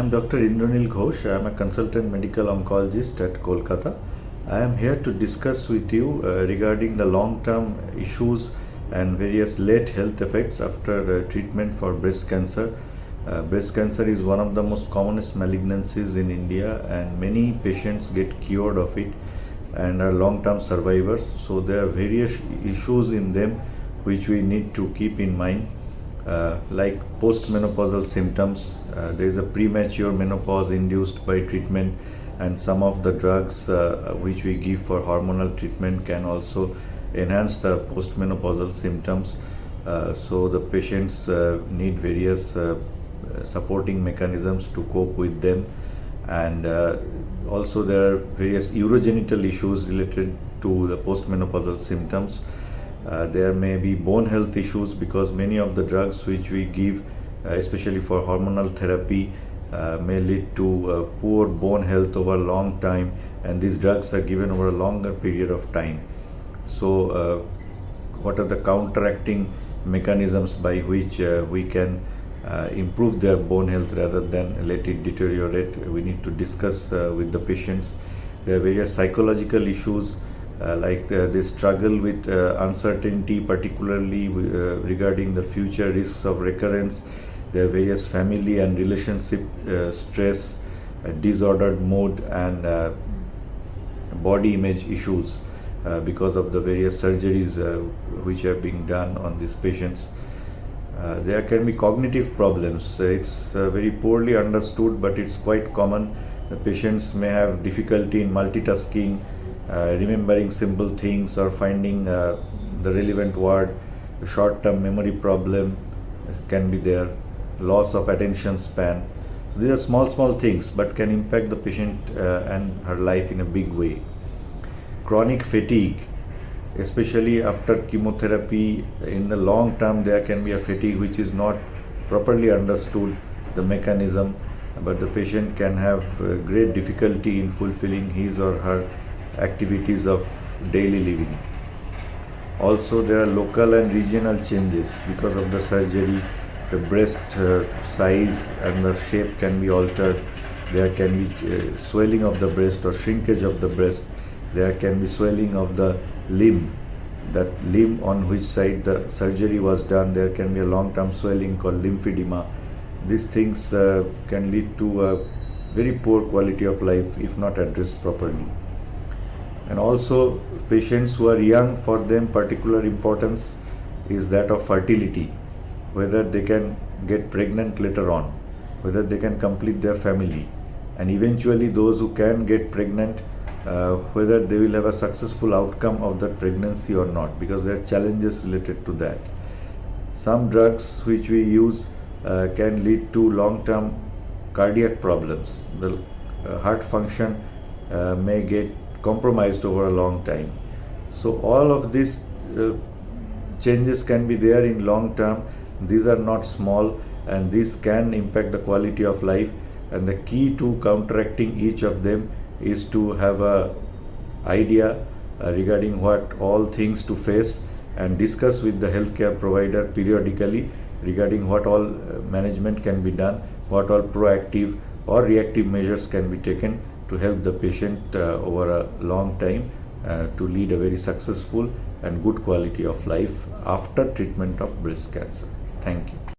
am Dr. Indranil Ghosh. I am a consultant medical oncologist at Kolkata. I am here to discuss with you regarding the long-term issues and various late health effects after treatment for breast cancer. Breast cancer is one of the most commonest malignancies in India, and many patients get cured of it and are long-term survivors. So there are various issues in them which we need to keep in mind. Like postmenopausal symptoms, there is a premature menopause induced by treatment, and some of the drugs which we give for hormonal treatment can also enhance the postmenopausal symptoms. So the patients need various supporting mechanisms to cope with them, and also there are various urogenital issues related to the postmenopausal symptoms. There may be bone health issues because many of the drugs which we give, especially for hormonal therapy, may lead to poor bone health over a long time, and these drugs are given over a longer period of time. So what are the counteracting mechanisms by which we can improve their bone health rather than let it deteriorate? We need to discuss with the patients. There are various psychological issues like they struggle with uncertainty, particularly regarding the future risks of recurrence. There are various family and relationship stress, disordered mood, and body image issues because of the various surgeries which are being done on these patients. There can be cognitive problems. It's very poorly understood, but it's quite common. The patients may have difficulty in multitasking, remembering simple things, or finding the relevant word. Short-term memory problem can be there, loss of attention span. So these are small things but can impact the patient and her life in a big way. Chronic fatigue, especially after chemotherapy, in the long term there can be a fatigue which is not properly understood, the mechanism, but the patient can have great difficulty in fulfilling his or her activities of daily living. Also, there are local and regional changes because of the surgery. The breast size and the shape can be altered. There can be swelling of the breast or shrinkage of the breast. There can be swelling of the limb, that limb on which side the surgery was done. There can be a long-term swelling called lymphedema. These things can lead to a very poor quality of life if not addressed properly. And also, patients who are young, for them particular importance is that of fertility, whether they can get pregnant later on, whether they can complete their family, and eventually those who can get pregnant, whether they will have a successful outcome of that pregnancy or not, because there are challenges related to that. Some drugs which we use can lead to long-term cardiac problems. The heart function may get compromised over a long time. So all of these changes can be there in long term. These are not small, and these can impact the quality of life, and the key to counteracting each of them is to have a idea regarding what all things to face, and discuss with the healthcare provider periodically regarding what all management can be done, what all proactive or reactive measures can be taken to help the patient over a long time to lead a very successful and good quality of life after treatment of breast cancer. Thank you.